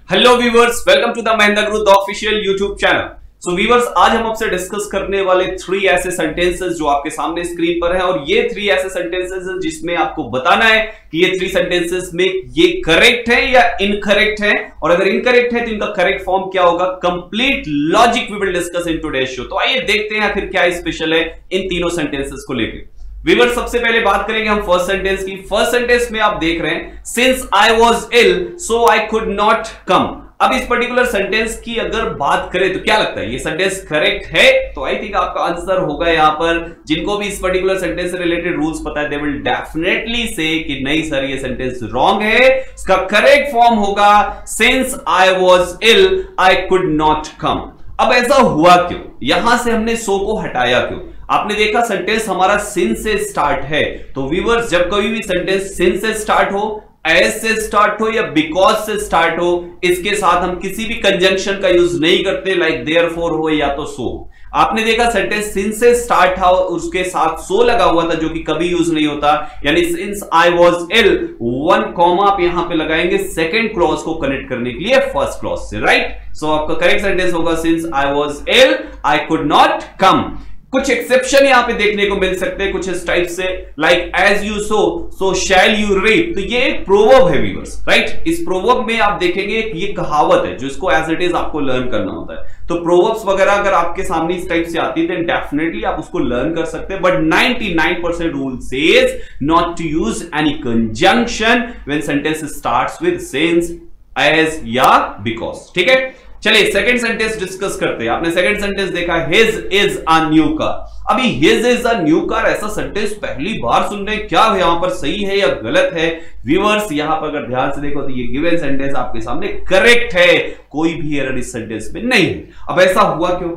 Hello viewers, welcome to the Mahendra Guru the official YouTube channel. So viewers, आज हम आपसे discuss करने वाले 3 ऐसे सेंटेंसेस जो आपके सामने स्क्रीन पर हैं और ये 3 ऐसे सेंटेंसेस हैं जिसमें आपको बताना है कि ये 3 सेंटेंसेस में ये करेक्ट है या इनकरेक्ट है, और अगर इनकरेक्ट है तो इनका करेक्ट फॉर्म क्या होगा। Complete logic we will discuss in today's show. तो आइए देखते हैं आखिर क्या स्पेशल है इन तीनों सेंटेंसेस को लेकर। व्यूअर्स, सबसे पहले बात करेंगे हम फर्स्ट सेंटेंस की। फर्स्ट सेंटेंस में आप देख रहे हैं since I was ill so I could not come. अब इस पर्टिकुलर सेंटेंस की अगर बात करें तो क्या लगता है ये सेंटेंस करेक्ट है? तो आई थिंक आपका आंसर होगा यहां पर, जिनको भी इस पर्टिकुलर सेंटेंस से रिलेटेड रूल्स पता है दे विल डेफिनेटली से कि नहीं सर ये सेंटेंस रॉन्ग है। इसका करेक्ट फॉर्म होगा since I was ill I could not come. अब ऐसा हुआ क्यों? यहां से हमने सो को हटाया क्यों? आपने देखा सेंटेंस हमारा सिंस से स्टार्ट है, तो व्यूअर्स जब कभी भी सेंटेंस सिंस से स्टार्ट हो, एज से स्टार्ट हो या बिकॉज से स्टार्ट हो, इसके साथ हम किसी भी कंजंक्शन का यूज नहीं करते, लाइक देयरफॉर हो या तो सो। आपने देखा सेंटेंस सिंस से स्टार्ट था और उसके साथ सो लगा हुआ था जो कि कभी यूज नहीं होता, यानी since I was ill 1 comma आप यहां पे लगाएंगे सेकेंड क्लॉज को कनेक्ट करने के लिए फर्स्ट क्लॉज से, राइट। सो आपका करेक्ट सेंटेंस होगा since I was ill I could not come. कुछ एक्सेप्शन यहां पे देखने को मिल सकते हैं कुछ इस टाइप से, like as you sow shall you reap. तो ये एक प्रोवर्ब है व्यूअर्स, राइट। इस प्रोवर्ब में आप देखेंगे ये कहावत है जो इसको एज इट इज आपको लर्न करना होता है। तो प्रोवर्ब्स वगैरह अगर आपके सामने इस टाइप से आती है देन डेफिनेटली आप उसको लर्न कर सकते हैं, but 99% rule says not to use any conjunction when sentence starts with since, as या बिकॉज। ठीक है, चलिए सेकंड सेंटेंस डिस्कस करते हैं। आपने सेकंड सेंटेंस देखा his is a new car. अभी his is a new car ऐसा सेंटेंस पहली बार सुन रहे हैं, क्या यहां पर सही है या गलत है? व्यूअर्स यहां पर अगर ध्यान से देखो तो ये गिवन सेंटेंस आपके सामने करेक्ट है, कोई भी एरर इस सेंटेंस में नहीं है। अब ऐसा हुआ क्यों?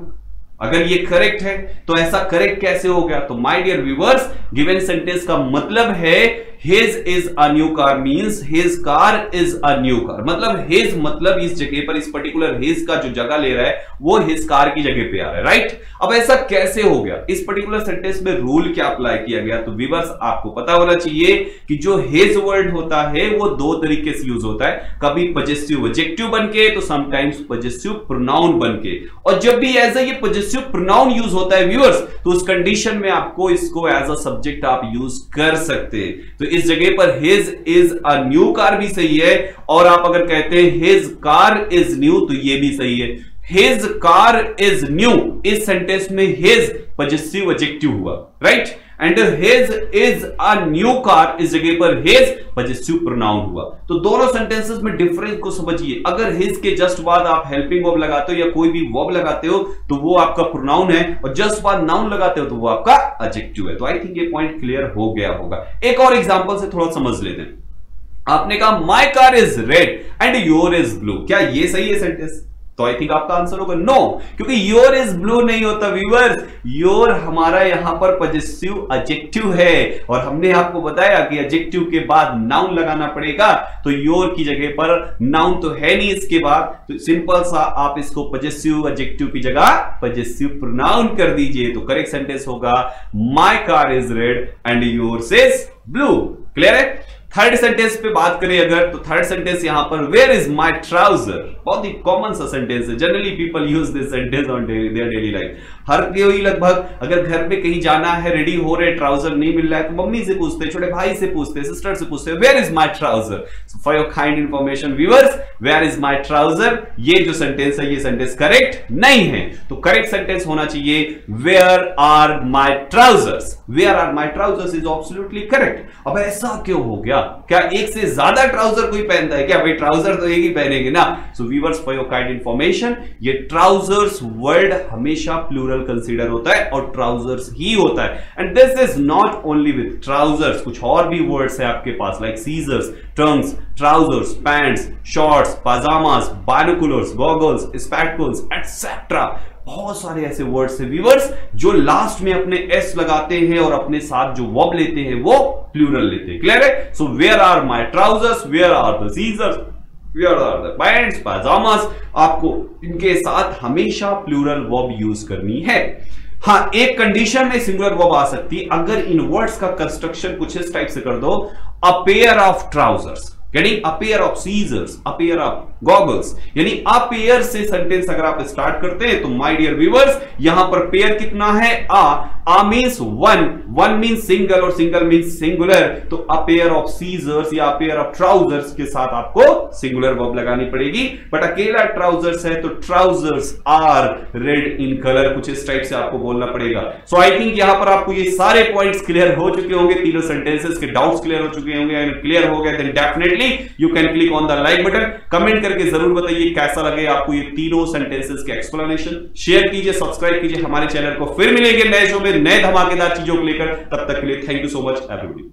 अगर ये करेक्ट है तो ऐसा करेक्ट कैसे हो गया? तो my dear viewers, given sentence का मतलब है his is a new car means his car is a new car। मतलब his मतलब इस जगह पर इस पर्टिकुलर his का जो जगह ले रहा है वो his car की जगह पे आ रहा है, राइट। अब ऐसा कैसे हो गया? इस पर्टिकुलर सेंटेंस में रूल क्या अप्लाई किया गया? तो व्यूअर्स आपको पता होना चाहिए कि जो his वर्ड होता है वो 2 तरीके से यूज होता है, कभी पजेसिव एडजेक्टिव बनके तो समटाइम्स पजेसिव प्रोनाउन बनके। और जब भी एज ये पजेसिव प्रोनाउन यूज होता है व्यूअर्स तो उस कंडीशन में आपको इसको एज अ सब्जेक्ट आप यूज कर सकते हैं। तो इस जगह पर his is a new car भी सही है, और आप अगर कहते हैं his car is new तो ये भी सही है। his car is new इस सेंटेंस में his पजेसिव एडजेक्टिव हुआ, right, and his is a new car इस जगह पर his पजेसिव प्रोनाउन हुआ। तो दोनों सेंटेंसेस में डिफरेंस को समझिए। अगर his के जस्ट बाद आप हेल्पिंग वर्ब लगाते हो या कोई भी वर्ब लगाते हो तो वो आपका प्रोनाउन है, और जस्ट बाद नाउन लगाते हो तो वो आपका एडजेक्टिव है। तो आई थिंक ये पॉइंट क्लियर हो गया होगा। एक और एग्जांपल से थोड़ा समझ लेते हैं। आपने कहा my car is red and your is blue, क्या ये सही है सेंटेंस? तो आई थिंक आपका आंसर होगा नो, क्योंकि योर इज ब्लू नहीं होता व्यूअर्स। योर हमारा यहां पर पजेसिव एडजेक्टिव है, और हमने आपको बताया कि एडजेक्टिव के बाद नाउन लगाना पड़ेगा, तो योर की जगह पर नाउन तो है नहीं इसके बाद, तो सिंपल सा आप इसको पजेसिव एडजेक्टिव की जगह पजेसिव प्रोनाउन कर दीजिए। तो करेक्ट सेंटेंस होगा my car is red and yours is blue. Clear है? थर्ड सेंटेंस पे बात करें अगर, तो थर्ड सेंटेंस यहां पर वेयर इज माय ट्राउजर, बहुत ही कॉमन सा सेंटेंस है। Generally people use this sentence on their daily life. हर कोई लगभग अगर घर पे कहीं जाना है, रेडी हो रहे, ट्राउजर नहीं मिल रहा है तो मम्मी से पूछते, छोटे भाई से पूछते, सिस्टर से पूछते, where is my trouser. For your kind information viewers, where is my trouser ये जो सेंटेंस है ये सेंटेंस करेक्ट नहीं है। तो करेक्ट सेंटेंस होना चाहिए where are my trousers. Where are my trousers is absolutely correct. अब ऐसा क्यों हो गया? क्या एक से ज्यादा ट्राउजर कोई पहनता है क्या? भाई ट्राउजर तो एक ही पहनेंगे ना। So viewers for your kind information, ये ट्राउजर्स वर्ड हमेशा प्लूरल कंसीडर होता है और ट्राउजर्स ही होता है। And this is not only with trousers, कुछ और भी वर्ड्स है आपके पास like scissors, terms, trousers, pants, shorts, pyjamas, binoculars, goggles, spectacles etcetera. बहुत सारे ऐसे वर्ड्स हैं व्यूअर्स जो लास्ट में अपने एस लगाते हैं और अपने साथ जो वर्ब लेते हैं वो प्लूरल लेते हैं। क्लियर है? So where are my trousers, where are the scissors, where are the pants, pyjamas, आपको इनके साथ हमेशा प्लूरल वर्ब यूज करनी है। हाँ, एक कंडीशन में सिंगुलर वर्ब आ सकती है, अगर इन वर्ड्स का कंस्ट्रक्शन कुछ इस टाइप से कर दो, a pair of trousers. Getting a pair of scissors, a pair of goggles, यानी अ पेयर से सेंटेंस अगर आप स्टार्ट करते हैं तो माय डियर व्यूअर्स यहां पर पेयर कितना है? A means one, one means single और सिंगल मींस सिंगुलर, तो अ पेयर ऑफ सीजर्स या पेयर ऑफ ट्राउजर्स के साथ आपको सिंगुलर वर्ब लगानी पड़ेगी। बट अकेला ट्राउजर्स है तो trousers are red in colour, कुछ इस टाइप से आपको बोलना पड़ेगा। सो आई थिंक यहां पर आपको ये सारे पॉइंट्स क्लियर हो चुके होंगे, तीनों सेंटेंसेस के डाउट्स क्लियर हो चुके होंगे। अगर क्लियर हो गए then definitely you can click on the like button. Comment करके जरूर बताइए कैसा लगे आपको ये तीनों सेंटेंसेस के एक्सप्लेनेशन। शेयर कीजिए, सब्सक्राइब कीजिए हमारे चैनल को। फिर मिलेंगे नए शो में नए धमाकेदार चीजों को लेकर, तब तक के लिए thank you so much everybody.